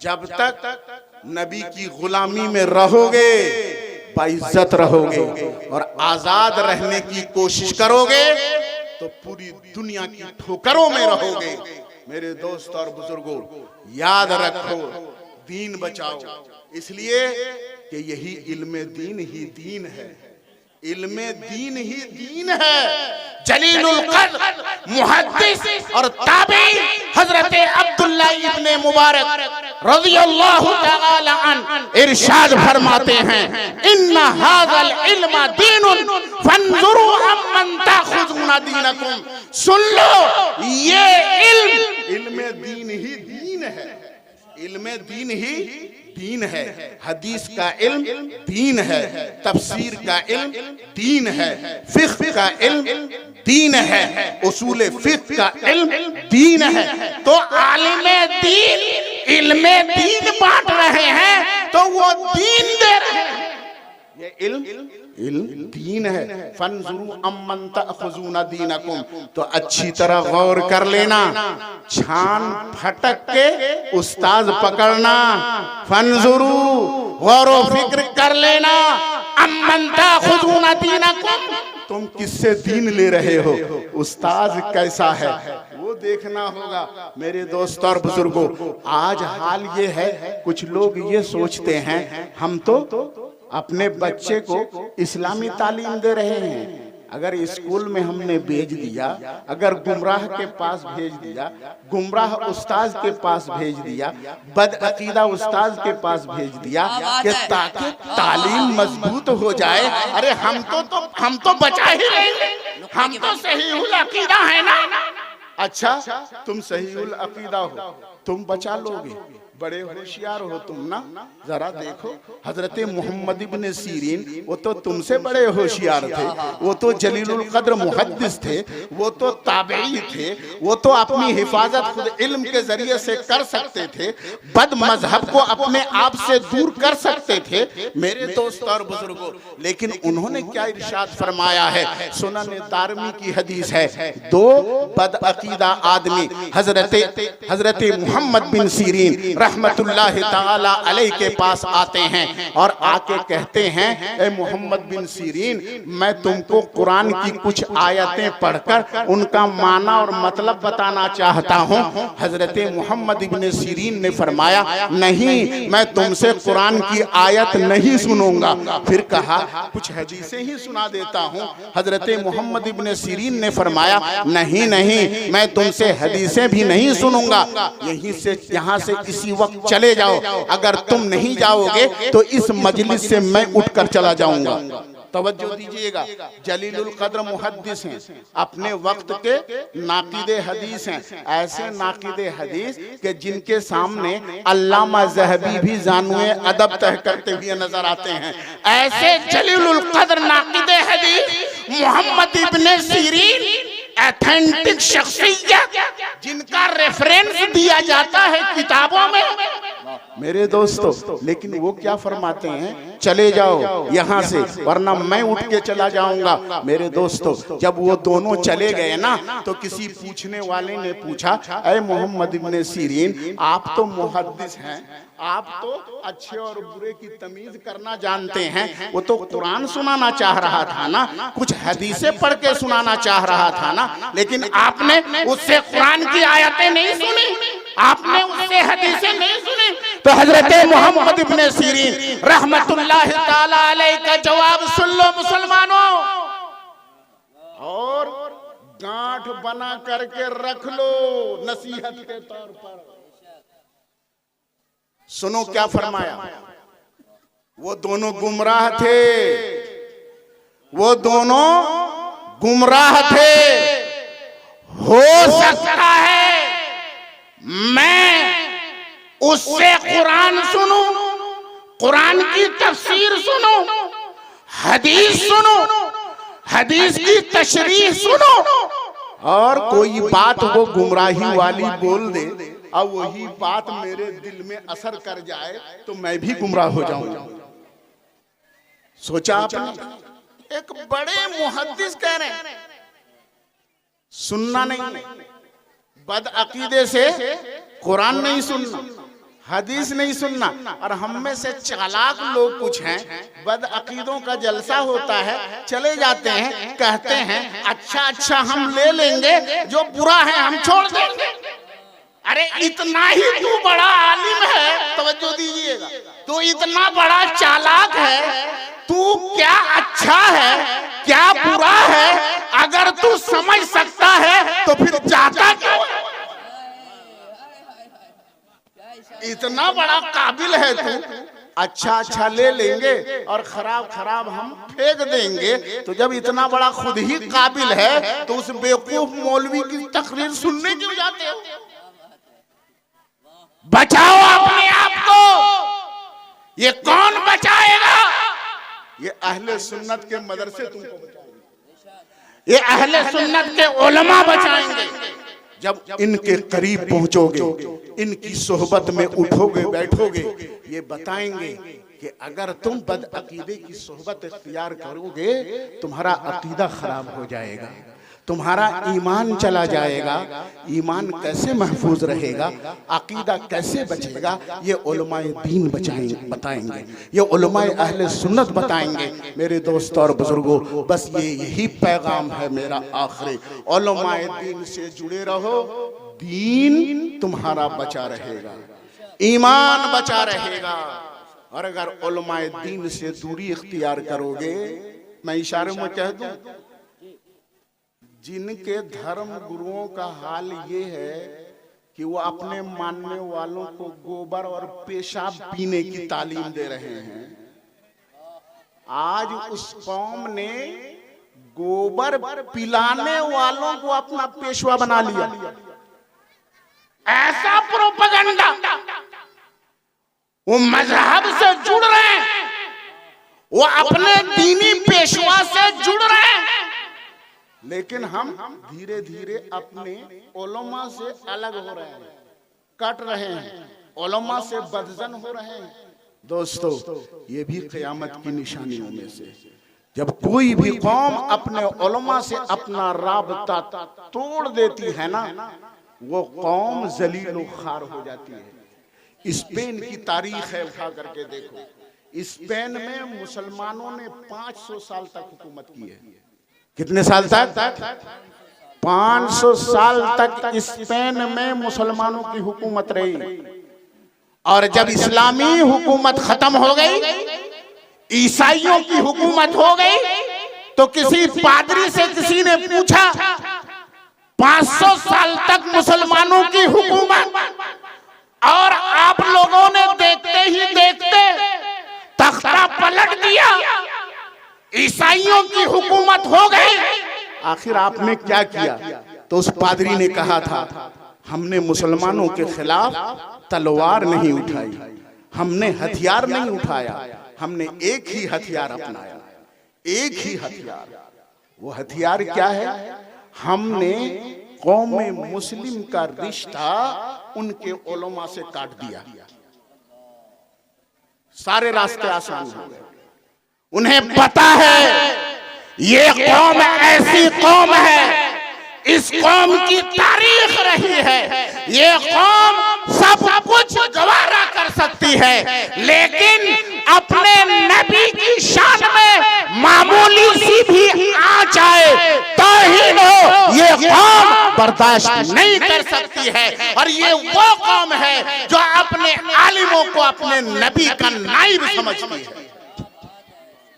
जब तक नबी की गुलामी में रहोगे बाइज्जत रहोगे, और आजाद रहने की कोशिश करोगे तो पूरी दुनिया की ठोकरों में रहोगे। मेरे दोस्त और बुजुर्गों, याद रखो, दीन बचाओ, इसलिए कि यही इल्मे दीन ही दीन है, इल्मे दीन ही दीन है। जलीलुल कद्र मुहद्दिस और ताबी हजरत अब्दुल्ला इब्ने मुबारक रज़ियल्लाहु तआला अन्हु इरशाद फरमाते हैं, इन्ना हाज़ल इल्म दीनुन फंजुरू अम्मन ताखुज़ूना दीनकुम। सुन लो, ये इल्मे दीन ही दीन है, इल्मे दीन ही दीन है। हदीस का इल्म दीन है, तफसीर का इल्म दीन है, फिक्ह का इल्म दीन है, उसूल फिक्ह का इल्म दीन है। तो आलिमे दीन इल्मे दीन बांट रहे हैं तो वो दीन दे रहे हैं। ये इल्म दीन है। फंजुरू अम्मन ताखुज़ूना दीनकुम, तो अच्छी तरह गौर कर लेना, छान फटक के उस्ताद पकड़ना। फंजुरू, गौर व फिक्र कर लेना, अम्मन ताखुज़ूना दीनकुम, तुम किससे दीन ले रहे हो, उस्ताद कैसा है वो देखना होगा। मेरे दोस्त और बुजुर्गों, आज हाल ये है, कुछ लोग ये सोचते हैं हम तो अपने बच्चे को इस्लामी तालीम दे रहे हैं। अगर स्कूल में हमने भेज दिया, अगर गुमराह के पास भेज दिया, गुमराह उस्ताद के पास भेज दिया, बदअकीदा उस्ताद के पास भेज दिया कि ताकि तालीम मजबूत हो जाए, अरे हम तो बचा ही रहेंगे, हम तो सहीहुल अकीदा है ना। अच्छा, तुम सहीहुल अकीदा हो, तुम बचा लोगे, बड़े होशियार हो तुम ना। जरा देखो, हजरत मोहम्मद इब्ने सीरीन, वो तो तुमसे बड़े होशियार थे, वो तो जलीलुल कद्र मुहद्दिस थे, वो तो ताबई थे, वो तो अपनी हिफाजत खुद इल्म के जरिए से कर सकते थे, बद मजहब को अपने आप से दूर कर सकते थे। मेरे दोस्त और बुजुर्गों, लेकिन उन्होंने क्या इरशाद फरमाया है, सुनन दारमी की हदीस है, दो बद अकीदा आदमी हजरत मोहम्मद बिन सीरीन रहमतुल्लाहि ताला अलैहि के पास आते हैं और आके कहते हैं, ए मोहम्मद बिन सीरीन, मैं तुमको कुरान की कुछ आयतें पढ़कर उनका माना और मतलब बताना चाहता हूँ। हजरत मोहम्मद इब्ने सीरीन ने फरमाया, नहीं, मैं तुमसे कुरान की आयत नहीं सुनूंगा। फिर कहा, कुछ हदीसें ही सुना देता हूँ। हजरत मोहम्मद इब्ने सीरीन ने फरमाया, नहीं नहीं, मैं तुमसे हदीसें भी नहीं सुनूंगा, यहाँ से इसी वक्त चले जाओ, अगर तुम नहीं जाओगे तो इस मजलिस से मैं उठकर चला जाऊंगा। तवज्जो दीजिएगा, जलीलुल कद्र मुहद्दिस हैं, अपने वक्त के नाक़िदे हदीस हैं, ऐसे नाक़िदे हदीस के जिनके सामने अल्लामा ज़हबी भी जानुए अदब तह करते हुए नजर आते हैं। ऐसे जलीलुल कद्र नाक़िदे हदीस मोहम्मद इब्ने सीरीन, ऑथेंटिक शख्सियत जिनका रेफरेंस दिया जाता है किताबों में। मेरे दोस्तों, लेकिन वो क्या फरमाते हैं, चले जाओ यहाँ से वरना मैं उठ के चला जाऊंगा। मेरे दोस्तों, जब वो दोनों चले गए ना, तो किसी पूछने वाले ने पूछा, ऐ मोहम्मद इब्ने सीरीन, आप तो मुहद्दिस हैं, आप तो अच्छे और बुरे की तमीज करना जानते हैं, वो तो कुरान सुनाना चाह रहा था ना, कुछ हदीसें पढ़ के सुनाना चाह रहा था ना, लेकिन आपने उससे कुरान की आयतें नहीं सुनी, आपने उससे हदीसें नहीं सुनी। तो हजरत मोहम्मद इब्ने सीरीन रहमतुल्लाहि ताला अलैहि का जवाब सुन लो मुसलमानों, और गांठ बना करके रख लो नसीहत के तौर पर। सुनो क्या फरमाया, वो दोनों गुमराह थे, वो दोनों गुमराह थे। हो सकता है मैं उससे कुरान सुनूं, कुरान की तफसीर सुनूं, हदीस सुनूं, हदीस की तशरीह सुनूं, और कोई बात वो गुमराही वाली बोल दे और वही बात मेरे दिल में असर कर जाए तो मैं भी गुमराह हो जाऊंगा। सोचा आपने? एक बड़े मुहद्दिस कह रहे हैं सुनना नहीं, बदअकीदे से कुरान नहीं सुनना, हदीस नहीं सुनना। और हम में से चालाक लोग कुछ हैं, बदअकीदों का जलसा होता है, चले जाते हैं, कहते हैं अच्छा अच्छा हम ले लेंगे, जो बुरा है हम छोड़ देंगे। अरे इतना ही तू बड़ा आलिम है, तवज्जो दीजिएगा, तू इतना बड़ा चालाक है, तू क्या अच्छा है क्या बुरा है अगर तू समझ सकता है तो फिर जाता क्यों? इतना बड़ा काबिल है तू, अच्छा अच्छा ले लेंगे और खराब खराब हम फेंक देंगे। तो जब इतना बड़ा खुद ही काबिल है तो उस बेवकूफ मौलवी की तकरीर सुनने क्यों जाते हो? बचाओ अपने आप को। ये कौन बचाएगा? ये अहले सुन्नत के मदरसे तुमको बचाएंगे, ये अहले सुन्नत के उलमा बचाएंगे। जब इनके करीब पहुंचोगे, इनकी सोहबत में उठोगे बैठोगे, ये बताएंगे कि अगर तुम बदअकीदे की सोहबत इख्तियार करोगे तुम्हारा अकीदा खराब हो जाएगा, तुम्हारा ईमान चला जाएगा। ईमान कैसे महफूज रहेगा, अकीदा कैसे बचेगा, ये उलमाए दीन बताएंगे, ये उलमाए अहले सुन्नत बताएंगे। मेरे दोस्तों और बुजुर्गों, बस यही पैगाम है मेरा आखिरी, उलमाए दीन से जुड़े रहो, दीन तुम्हारा बचा रहेगा, ईमान बचा रहेगा। और अगर उलमाए दीन से दूरी इख्तियार करोगे, मैं इशारे में कह दूं, जिनके धर्म गुरुओं का हाल ये है कि वो अपने मानने वालों को गोबर और पेशाब पीने की तालीम दे रहे हैं। आज उस कौम ने गोबर पिलाने वालों को अपना पेशवा बना लिया। ऐसा प्रोपेगेंडा, वो मजहब से जुड़ रहे हैं, वो अपने दीनी पेशवा से जुड़ रहे हैं, लेकिन हम धीरे धीरे अपने उलमा से अलग हो रहे हैं, कट रहे हैं, उलमा से बदजन हो रहे हैं। दोस्तों, ये भी क़यामत की निशानियों में से, जब कोई भी कौम अपने उलमा से अपना राबता तोड़ देती है ना, वो कौम जलील व खार हो जाती है। स्पेन की तारीख है, उठा करके देखो, स्पेन में मुसलमानों ने 500 साल तक हुकूमत की है। कितने साल तक? 500 साल तक स्पेन में मुसलमानों की हुकूमत रही। और जब इस्लामी हुकूमत खत्म हो गई, ईसाइयों की हुकूमत हो गई, तो किसी पादरी से किसी ने पूछा 500 साल तक मुसलमानों की हुकूमत, और आप लोगों ने देखते ही देखते तख्ता पलट दिया, ईसाइयों की हुकूमत हो गई, आखिर आपने क्या किया? तो उस पादरी ने कहा था, हमने मुसलमानों के खिलाफ तलवार नहीं उठाई, हमने हथियार नहीं उठाया, हमने एक ही हथियार अपनाया, एक ही हथियार। वो हथियार क्या है? हमने कौम मुस्लिम का रिश्ता उनके उलमा से काट दिया। सारे रास्ते आसान हो गए। उन्हें पता है ये कौम ऐसी कौम है, इस कौम की तारीख रही है, ये कौम सब कुछ गवारा कर सकती है, लेकिन अपने नबी की शान में मामूली सी भी आंच आए, तौहीन हो, ये कौम बर्दाश्त नहीं कर सकती है। और ये वो कौम है जो अपने आलिमों को अपने नबी का नाइब समझती है।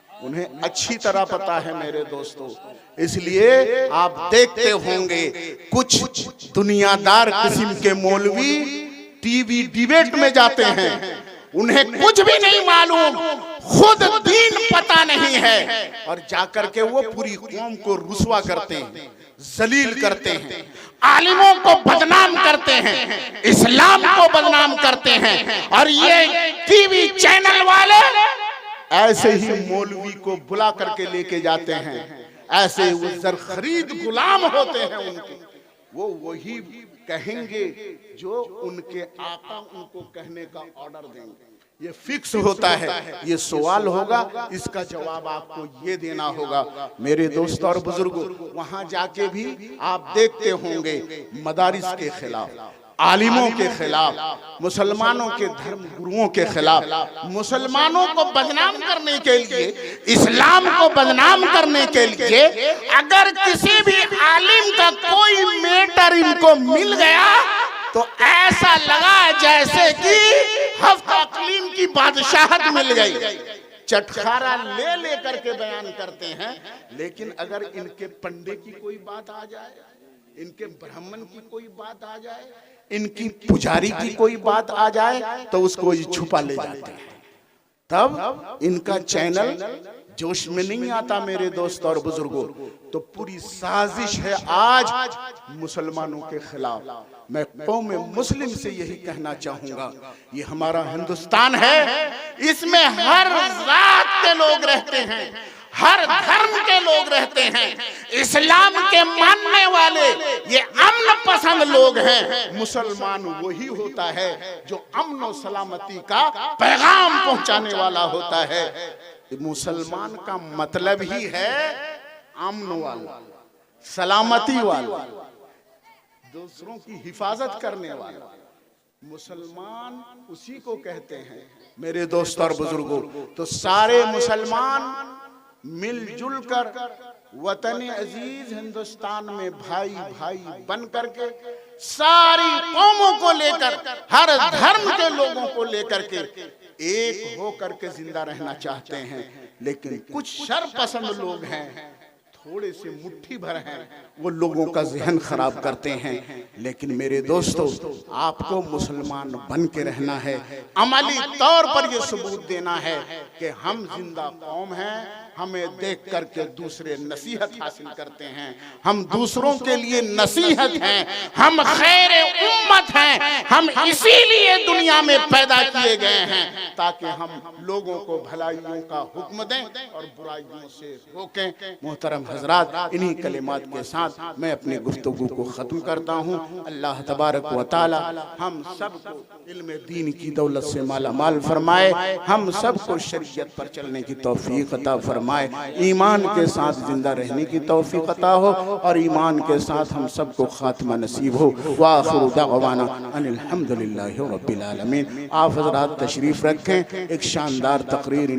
उन्हें अच्छी तरह पता है मेरे दोस्तों। इसलिए आप देखते होंगे कुछ दुनियादार किस्म के मौलवी टीवी डिबेट में जाते हैं, उन्हें कुछ भी नहीं मालूम, खुद दीन पता नहीं है, और जाकर के वो पूरी कौम को रुसवा करते हैं, जलील करते हैं, आलिमों को बदनाम करते हैं, इस्लाम को बदनाम करते हैं। और ये टीवी चैनल वाले ऐसे ही मौलवी को बुला करके लेके जाते हैं, ऐसे वो जर खरीद गुलाम होते हैं उनके, वो वही कहेंगे जो उनके आका उनको कहने का ऑर्डर देंगे। ये फिक्स होता है। ये सवाल होगा, इसका जवाब आपको ये देना होगा। मेरे दोस्तों और बुजुर्गों, वहां जाके भी आप देखते होंगे मदारिस के खिलाफ, आलिमों के खिलाफ, मुसलमानों के धर्म गुरुओं के खिलाफ, मुसलमानों को बदनाम करने के लिए, इस्लाम को बदनाम करने के लिए अगर किसी भी आलिम का कोई मैटर इनको मिल गया तो ऐसा लगा जैसे कि हफ्ता अकलीम की बादशाहत मिल गई। चटखारा ले लेकर के बयान करते हैं। लेकिन अगर इनके पंडे की कोई बात आ जाए, इनके ब्राह्मण की कोई बात आ जाए, इनकी पुजारी की कोई बात आ जाए तो उसको ये छुपा ले जाते हैं। तब इनका चैनल जोश में नहीं आता। मेरे दोस्त और बुजुर्गों, तो पूरी साजिश है आज मुसलमानों के खिलाफ। मैं कौम मुस्लिम से यही कहना चाहूंगा, ये हमारा हिंदुस्तान है, इसमें हर जात के लोग रहते हैं, हर धर्म के लोग रहते हैं। इस्लाम के मानने वाले ये अमन पसंद लोग हैं। मुसलमान वही होता है जो अमन और सलामती का पैगाम पहुंचाने वाला होता है। मुसलमान का मतलब ही है अमन वाला, सलामती वाला, दूसरों की हिफाजत करने वाला। मुसलमान उसी को कहते हैं। मेरे दोस्त और बुजुर्गों, तो सारे मुसलमान मिलजुल कर वतन अजीज हिंदुस्तान में भाई भाई बन करके सारी कौमों को लेकर, हर धर्म के लोगों को लेकर के एक होकर के जिंदा रहना चाहते हैं। लेकिन कुछ शरपसंद लोग हैं, थोड़े से मुट्ठी भर हैं, वो लोगों का जहन खराब करते हैं। लेकिन मेरे दोस्तों, आपको मुसलमान बन के रहना है, अमली तौर पर ये सबूत देना है कि हम जिंदा कौम हैं। हमें देख करके दूसरे नसीहत हासिल करते हैं, हम दूसरों के लिए नसीहत हैं, हम खैर उम्मत हैं। हम इसीलिए दुनिया में पैदा किए गए हैं ताकि हम लोगों को भलाइयों का हुक्म दें और बुराइयों से रोकें। मोहतरम हजरात, इन्हीं कलिमात के साथ मैं अपनी गुफ्तगू को ख़त्म करता हूँ। अल्लाह तबारक व तआला हम सबको इल्म दीन की दौलत से माला माल फरमाए, हम सबको शरीयत पर चलने की तौफीक अता फरमाए, ईमान के साथ जिंदा रहने की तौफीक अता हो और ईमान के साथ हम सबको खात्मा नसीब हो। व आखिरु दअवाना अनिल हम्दुलिल्लाहि रब्बिल आलमीन। आप हजरात तशरीफ रखें, एक शानदार तकरीर